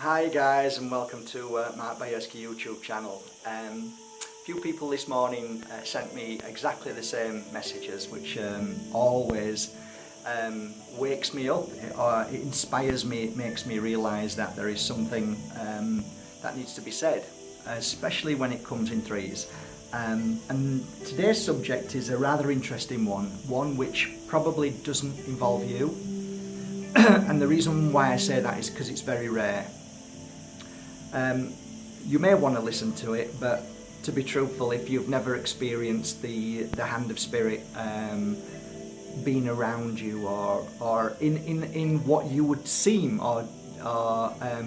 Hi guys, and welcome to my Bajerski YouTube channel. Few people this morning sent me exactly the same messages, which always wakes me up, or it inspires me. It makes me realise that there is something that needs to be said, especially when it comes in threes. And today's subject is a rather interesting one which probably doesn't involve you. And the reason why I say that is because it's very rare. You may want to listen to it, but to be truthful, if you've never experienced the hand of spirit being around you, or in what you would seem or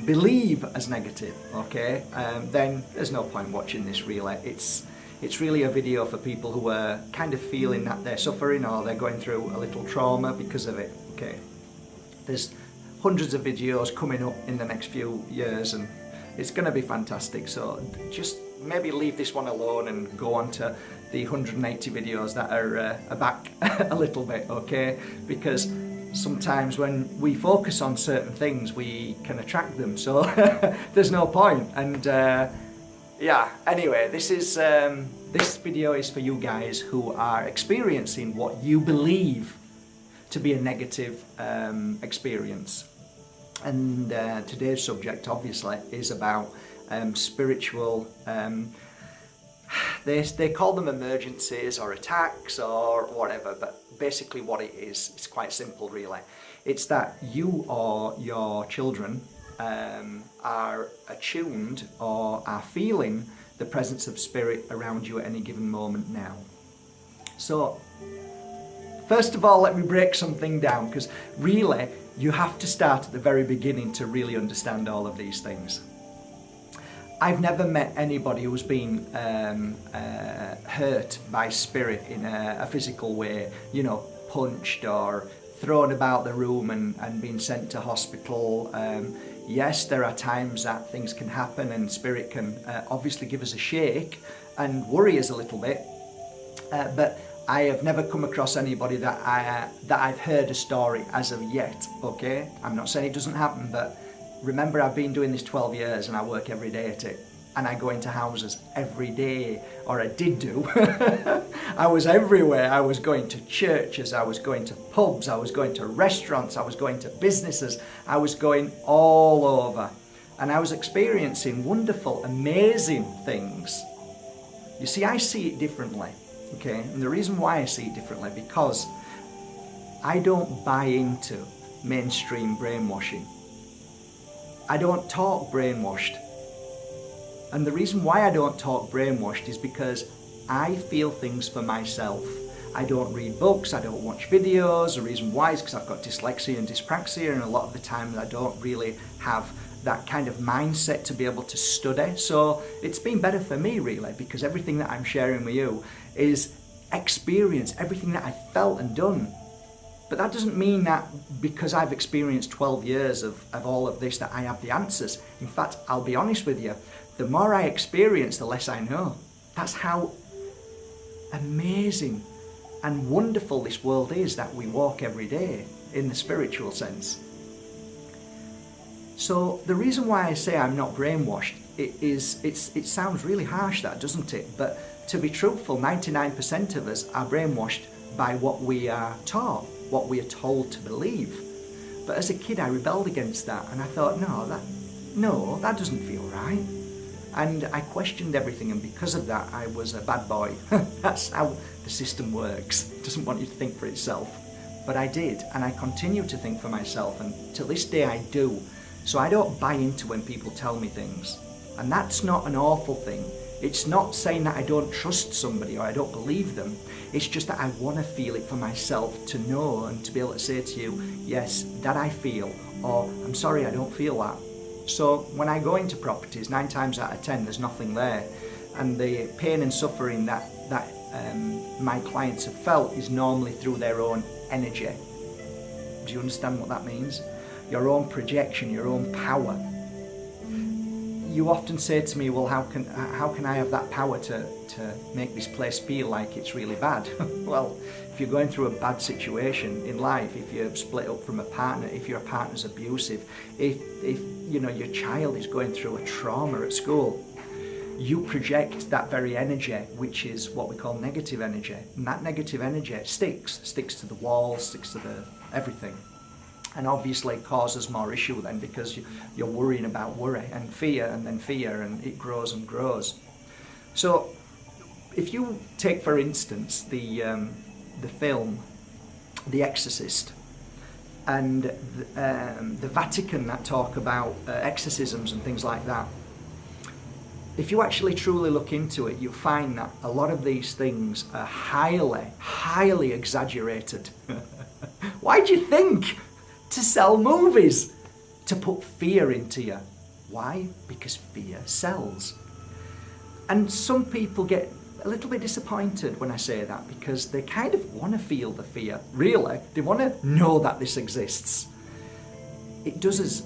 believe as negative, okay, then there's no point watching this really. It's really a video for people who are kind of feeling that they're suffering or they're going through a little trauma because of it, okay. There's hundreds of videos coming up in the next few years, and it's going to be fantastic, so just maybe leave this one alone and go on to the 180 videos that are back a little bit, okay? Because sometimes when we focus on certain things, we can attract them, so there's no point. And yeah, anyway, this video is for you guys who are experiencing what you believe to be a negative experience. And today's subject obviously is about spiritual, they call them emergencies or attacks or whatever, but basically what it is, it's quite simple really. It's that you or your children are attuned or are feeling the presence of spirit around you at any given moment now. So first of all, let me break something down, because really you have to start at the very beginning to really understand all of these things. I've never met anybody who's been hurt by spirit in a physical way, you know, punched or thrown about the room and been sent to hospital. Yes, there are times that things can happen and spirit can obviously give us a shake and worry us a little bit, but I have never come across anybody that I've heard a story as of yet, okay? I'm not saying it doesn't happen, but remember, I've been doing this 12 years and I work every day at it. And I go into houses every day, or I did do. I was everywhere. I was going to churches, I was going to pubs, I was going to restaurants, I was going to businesses, I was going all over. And I was experiencing wonderful, amazing things. You see, I see it differently. Okay, and the reason why I see it differently, because I don't buy into mainstream brainwashing. I don't talk brainwashed. And the reason why I don't talk brainwashed is because I feel things for myself. I don't read books, I don't watch videos. The reason why is because I've got dyslexia and dyspraxia, and a lot of the time I don't really have that kind of mindset to be able to study. So it's been better for me really, because everything that I'm sharing with you is experience, everything that I've felt and done. But that doesn't mean that because I've experienced 12 years of all of this that I have the answers. In fact, I'll be honest with you, the more I experience, the less I know. That's how amazing and wonderful this world is that we walk every day in the spiritual sense. So the reason why I say I'm not brainwashed, it sounds really harsh, that, doesn't it? But to be truthful, 99% of us are brainwashed by what we are taught, what we are told to believe. But as a kid, I rebelled against that, and I thought, no, that doesn't feel right. And I questioned everything, and because of that, I was a bad boy. That's how the system works. It doesn't want you to think for itself. But I did, and I continue to think for myself, and to this day I do. So I don't buy into when people tell me things. And that's not an awful thing. It's not saying that I don't trust somebody or I don't believe them. It's just that I want to feel it for myself, to know and to be able to say to you, yes, that I feel, or I'm sorry, I don't feel that. So when I go into properties, 9 times out of 10, there's nothing there. And the pain and suffering that my clients have felt is normally through their own energy. Do you understand what that means? Your own projection, your own power. You often say to me, well, how can I have that power to make this place feel like it's really bad? Well, If you're going through a bad situation in life, if you're split up from a partner, if your partner's abusive, if you know your child is going through a trauma at school, you project that very energy, which is what we call negative energy. And that negative energy sticks to the walls, sticks to everything. And obviously causes more issue then, because you're worrying about worry and fear, and it grows and grows. So if you take, for instance, the film The Exorcist, and the Vatican that talk about exorcisms and things like that, if you actually truly look into it, you'll find that a lot of these things are highly exaggerated. Why do you think? To sell movies, to put fear into you. Why? Because fear sells. And some people get a little bit disappointed when I say that, because they kind of want to feel the fear. Really, they want to know that this exists. It does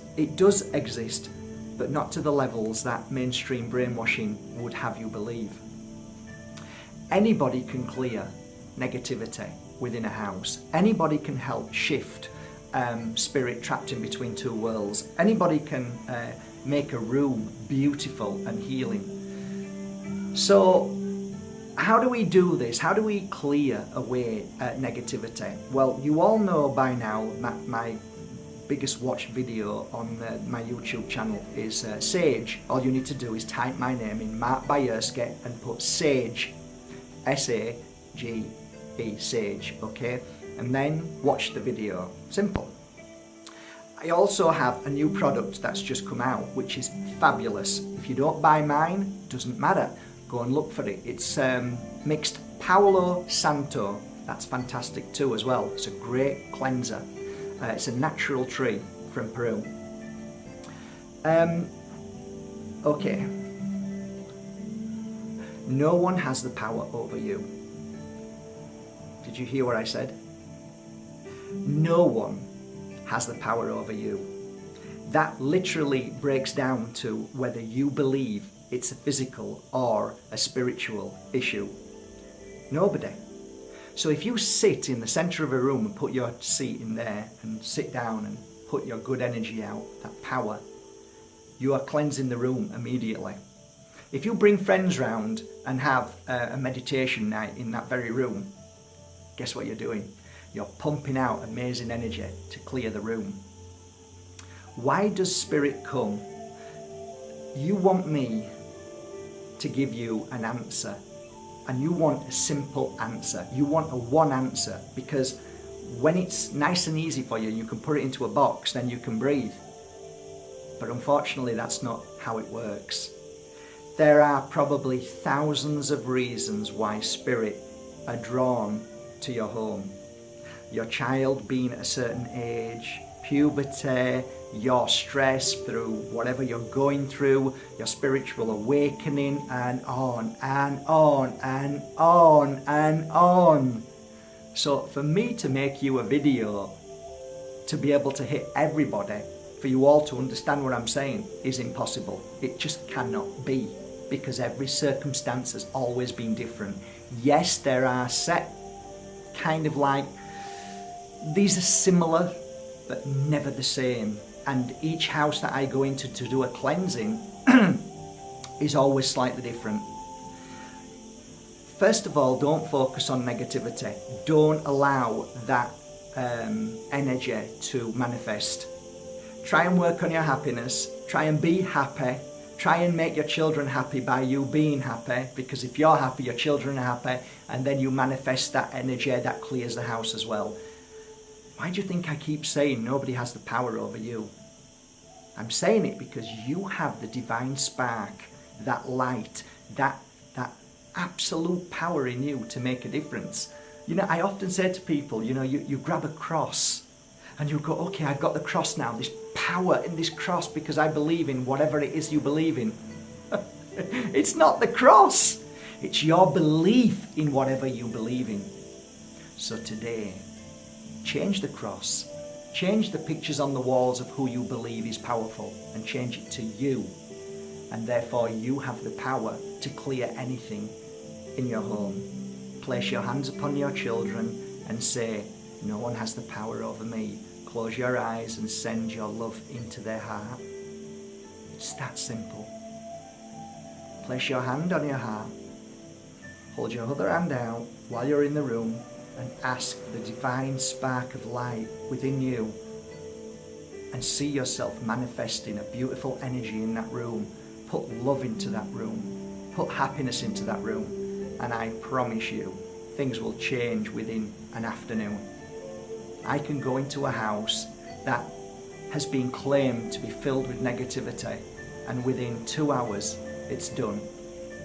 exist, but not to the levels that mainstream brainwashing would have you believe. Anybody can clear negativity within a house. Anybody can help shift spirit trapped in between two worlds. Anybody can make a room beautiful and healing. So how do we do this? How do we clear away negativity? Well, you all know by now that my biggest watched video on my YouTube channel is Sage. All you need to do is type my name in, Mark Bajerski, and put Sage, S-A-G-E, Sage, okay? And then watch the video. Simple. I also have a new product that's just come out, which is fabulous. If you don't buy mine, doesn't matter. Go and look for it. It's mixed Palo, Santo. That's fantastic too as well. It's a great cleanser. It's a natural tree from Peru. Okay. No one has the power over you. Did you hear what I said? No one has the power over you. That literally breaks down to whether you believe it's a physical or a spiritual issue. Nobody. So if you sit in the center of a room and put your seat in there and sit down and put your good energy out, that power, you are cleansing the room immediately. If you bring friends round and have a meditation night in that very room, guess what you're doing? You're pumping out amazing energy to clear the room. Why does spirit come? You want me to give you an answer, and you want a simple answer. You want a one answer, because when it's nice and easy for you, you can put it into a box, then you can breathe. But unfortunately, that's not how it works. There are probably thousands of reasons why spirit are drawn to your home. Your child being at a certain age, puberty, your stress through whatever you're going through, your spiritual awakening, and on and on and on and on. So for me to make you a video to be able to hit everybody, for you all to understand what I'm saying, is impossible. It just cannot be, because every circumstance has always been different. Yes, there are set kind of like, these are similar, but never the same. And each house that I go into to do a cleansing is always slightly different. First of all, don't focus on negativity. Don't allow that energy to manifest. Try and work on your happiness. Try and be happy. Try and make your children happy by you being happy, because if you're happy, your children are happy, and then you manifest that energy that clears the house as well. Why do you think I keep saying nobody has the power over you? I'm saying it because you have the divine spark, that light, that absolute power in you to make a difference. You know, I often say to people, you know, you grab a cross and you go, okay, I've got the cross now, this power in this cross because I believe in whatever it is you believe in. It's not the cross. It's your belief in whatever you believe in. So today, change the cross, change the pictures on the walls of who you believe is powerful, and change it to you. And therefore you have the power to clear anything in your home. Place your hands upon your children and say, no one has the power over me. Close your eyes and send your love into their heart. It's that simple. Place your hand on your heart. Hold your other hand out while you're in the room and ask for the divine spark of light within you, and see yourself manifesting a beautiful energy in that room. Put love into that room. Put happiness into that room. And I promise you, things will change within an afternoon. I can go into a house that has been claimed to be filled with negativity, and within 2 hours, it's done.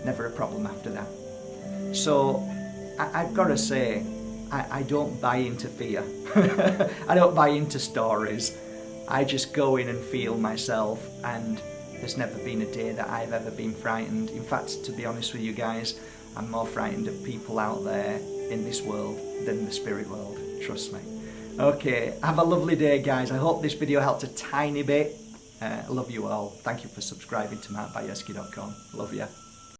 Never a problem after that. So I've got to say, I don't buy into fear. I don't buy into stories. I just go in and feel myself, and there's never been a day that I've ever been frightened. In fact, to be honest with you guys, I'm more frightened of people out there in this world than the spirit world, trust me. Okay, have a lovely day guys. I hope this video helped a tiny bit. I love you all. Thank you for subscribing to markbajerski.com. Love you.